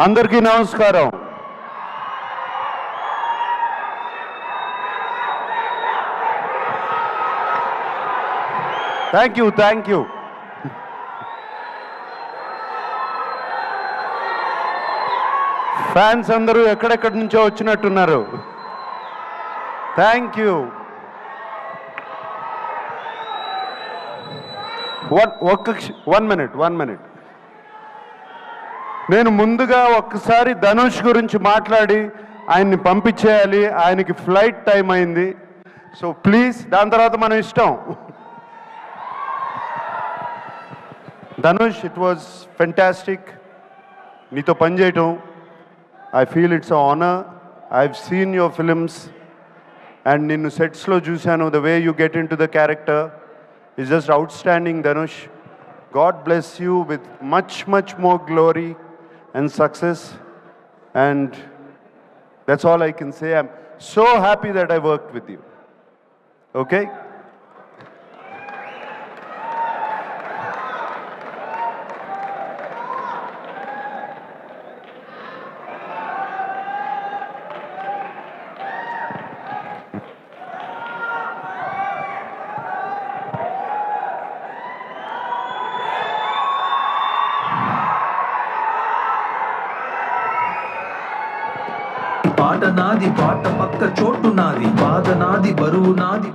అందరికీ నమస్కారం. Thank you. Fans అందరూ ఎక్కడెక్కడి నుంచో వచ్చినట్టున్నారు. Thank you. One minute. నేను ముందుగా ఒక్కసారి ధనుష్ గురించి మాట్లాడి ఆయన్ని పంపించేయాలి. ఆయనకి ఫ్లైట్ టైం అయింది. సో ప్లీజ్, దాని తర్వాత మనం ఇష్టం. ధనుష్, ఇట్ వాజ్ ఫెంటాస్టిక్ నీతో పనిచేయటం. I feel it's honour. I have seen your films and నిన్ను సెట్స్లో చూశాను. The way you get into the character is just outstanding, Dhanush. God bless you with much more glory and success, and that's all I can say. I'm so happy that I worked with you. Okay? పాట నాది, పాట పక్క చోటు నాది, బాధ నాది, బరువు నాది.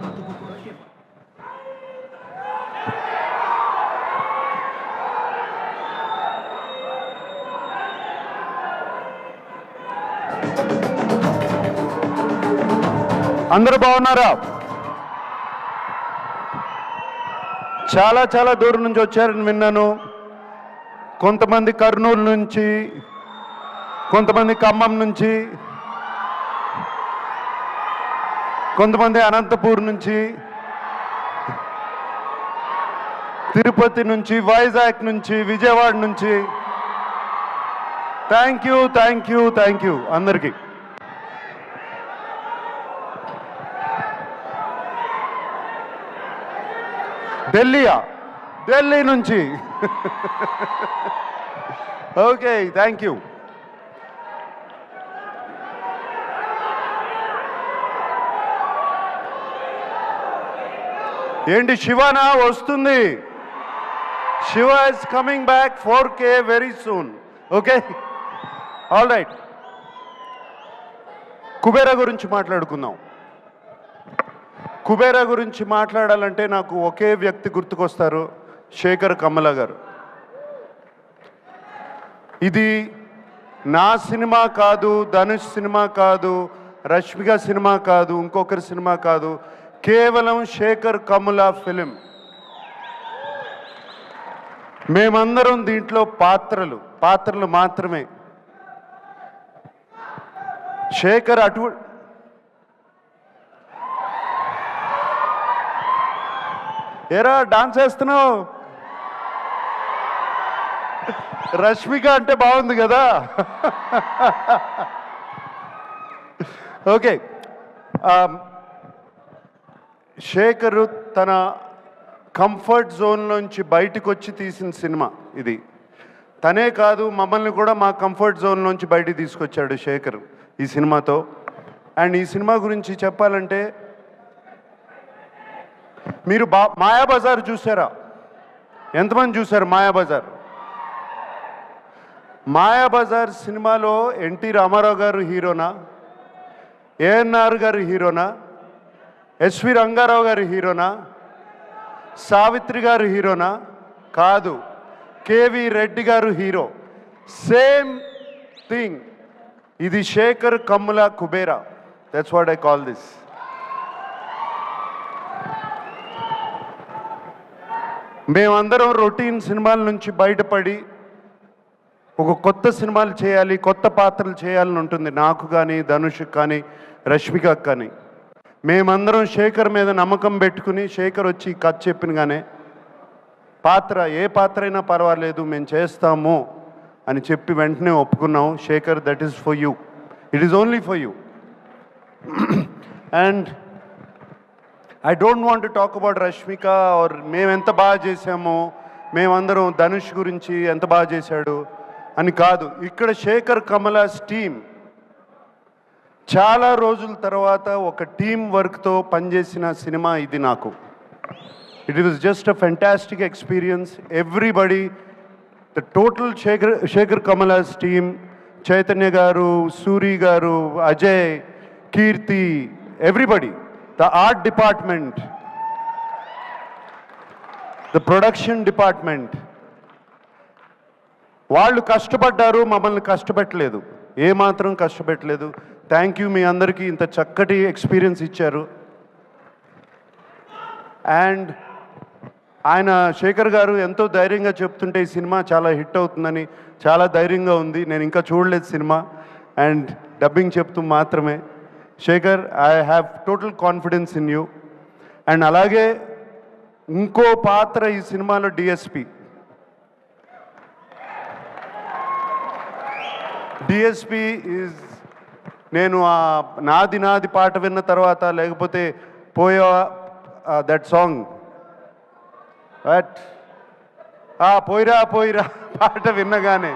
అందరూ బాగున్నారా? చాలా దూరం నుంచి వచ్చారని విన్నాను. కొంతమంది కర్నూలు నుంచి, కొంతమంది ఖమ్మం నుంచి, కొంతమంది అనంతపూర్ నుంచి, తిరుపతి నుంచి, వైజాగ్ నుంచి, విజయవాడ నుంచి. థ్యాంక్ యూ అందరికీ. ఢిల్లీ నుంచి. Okay, thank you. ఏంటి శివనా వస్తుంది? Shiva is coming back 4K very soon. Okay, all right. Kubera గురించి మాట్లాడుకుందాం. కుబేరా గురించి మాట్లాడాలంటే నాకు ఒకే వ్యక్తి గుర్తుకొస్తారు, శేఖర్ కమ్ముల గారు. ఇది నా సినిమా కాదు, ధనుష్ సినిమా కాదు, రష్మిక సినిమా కాదు, ఇంకొకరి సినిమా కాదు, కేవలం శేఖర్ కమ్ముల ఫిలిం. మేమందరం దీంట్లో పాత్రలు మాత్రమే. శేఖర్ ఏరా డాన్స్ వేస్తున్నావు? రష్మిక అంటే బాగుంది కదా. ఓకే, శేఖర్ తన కంఫర్ట్ జోన్లోంచి బయటకు వచ్చి తీసిన సినిమా ఇది. తనే కాదు, మమ్మల్ని కూడా మా కంఫర్ట్ జోన్లోంచి బయటికి తీసుకొచ్చాడు శేఖర్ ఈ సినిమాతో. అండ్ ఈ సినిమా గురించి చెప్పాలంటే, మీరు మాయాబజార్ చూసారా? ఎంతమంది చూశారు మాయాబజార్? మాయాబజార్ సినిమాలో ఎన్టీ రామారావు గారు హీరోనా, ఏఎన్ఆర్ గారు హీరోనా, ఎస్వి రంగారావు గారు హీరోనా, సావిత్రి గారు హీరోనా? కాదు, కేవి రెడ్డి గారు హీరో. Same thing. ఇది Sekhar Kammula Kubera. That's what I call this. మేమందరం రొటీన్ సినిమాల నుంచి బయటపడి ఒక కొత్త సినిమాలు చేయాలి, కొత్త పాత్రలు చేయాలని ఉంటుంది నాకు కానీ, ధనుష్కి కానీ, రష్మికకు కానీ. మేమందరం శేఖర్ మీద నమ్మకం పెట్టుకుని, శేఖర్ వచ్చి కథ చెప్పినగానే ఏ పాత్ర అయినా పర్వాలేదు మేము చేస్తాము అని చెప్పి వెంటనే ఒప్పుకున్నాం. Sekhar, that is for you, it is only for you. And I don't want to talk about Rashmika or మేము ఎంత బాగా చేసామో, మేమందరం ధనుష్ గురించి ఎంత బాగా చేశాడు అని కాదు, ఇక్కడ శేఖర్ కమలాస్ టీమ్ చాలా రోజుల తర్వాత ఒక టీం వర్క్తో పనిచేసిన సినిమా ఇది నాకు. It was just a fantastic experience. Everybody, the total Sekhar Kammula's team, Chaitanya garu, Suri garu, Ajay, Keerthi, everybody, the art department, the production department, వాళ్ళు కష్టపడ్డారు, మమ్మల్ని కష్టపెట్టలేదు, ఏమాత్రం కష్టపెట్టలేదు. థ్యాంక్ యూ, మీ అందరికీ ఇంత చక్కటి ఎక్స్పీరియన్స్ ఇచ్చారు. అండ్ ఆయన శేఖర్ గారు ఎంతో ధైర్యంగా చెప్తుంటే ఈ సినిమా చాలా హిట్ అవుతుందని చాలా ధైర్యంగా ఉంది. నేను ఇంకా చూడలేదు సినిమా, అండ్ డబ్బింగ్ చెప్తూ మాత్రమే. Shekhar, I have total confidence in you. And అలాగే ఇంకో పాత్ర ఈ సినిమాలో డిఎస్పి. డిఎస్పి ఈజ్, నేను ఆ నాది నాది పాట విన్న తర్వాత, లేకపోతే పోయా దట్ సాంగ్, బట్ పోయిరా పోయిరా పాట విన్నగానే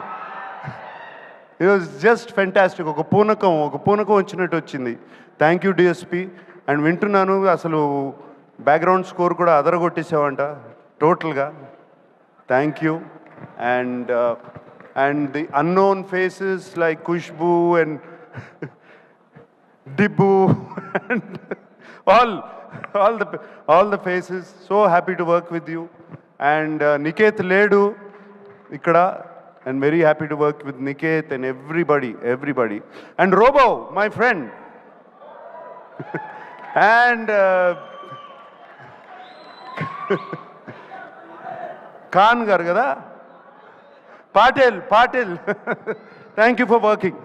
ఇట్ వాజ్ జస్ట్ ఫెంటాస్టిక్. ఒక పూనకం వచ్చినట్టు వచ్చింది. Thank you DSP. అండ్ వింటున్నాను, అసలు బ్యాక్గ్రౌండ్ స్కోర్ కూడా అదరగొట్టేసావంట టోటల్గా. Thank you. And the unknown faces like Khushbu and Dibbu and all the faces, so happy to work with you. And Niket Ledu ikkada, and very happy to work with Niket and everybody. And Robo, my friend. And Khan garu kada, Patil. Thank you for working.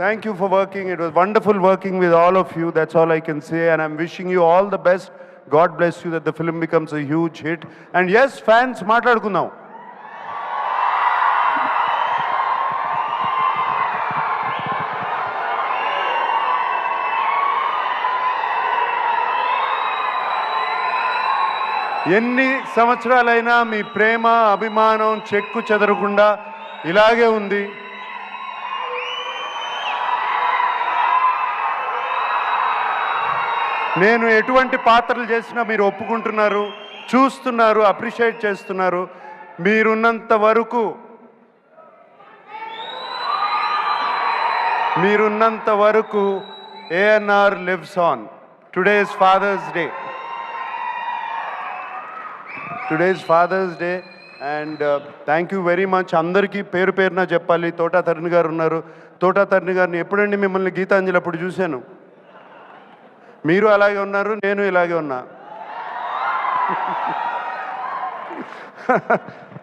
Thank you for working. It was wonderful working with all of you. That's all I can say. And I'm wishing you all the best. God bless you, that the film becomes a huge hit. And yes, fans, మాట్లాడుకుందాం. ఎన్ని సంవత్సరాలైనా మీ ప్రేమ, అభిమానం చెక్కు చెదరకుండా ఇలాగే ఉంది. నేను ఎటువంటి పాత్రలు చేసినా మీరు ఒప్పుకుంటున్నారు, చూస్తున్నారు, అప్రిషియేట్ చేస్తున్నారు. మీరున్నంత వరకు ANR lives on. Today is Father's Day and thank you very much. అందరికీ పేరు పేరున చెప్పాలి. తోటా తరుణ్ గారు ఉన్నారు. తోటా తరుణ్ గారిని ఎప్పుడండి మిమ్మల్ని గీతాంజలి అప్పుడు చూశాను. మీరు అలాగే ఉన్నారు, నేను ఇలాగే ఉన్నా.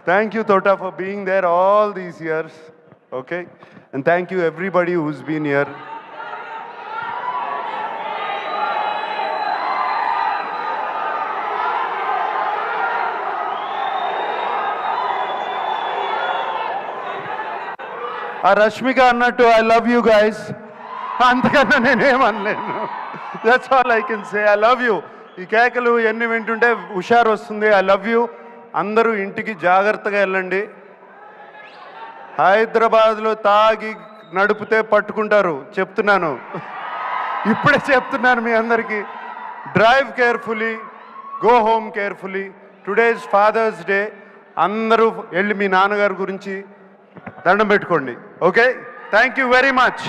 Thank you Thota for being there all these years. Okay, and thank you everybody who's been here. ఆ రష్మిక అన్నట్టు ఐ లవ్ యూ గైస్, అంతకన్నా నేనేమనలేను. That's all I can say. I love you. ఈ కేకలు ఎన్ని వింటుంటే హుషారు వస్తుంది. I love you. అందరూ ఇంటికి జాగ్రత్తగా వెళ్ళండి. హైదరాబాద్లో తాగి నడిపితే పట్టుకుంటారు, చెప్తున్నాను, ఇప్పుడే చెప్తున్నాను మీ అందరికీ. Drive carefully, go home carefully. Today is Father's Day. అందరూ వెళ్ళి మీ నాన్నగారి గురించి దండం పెట్టుకోండి. Okay, thank you very much.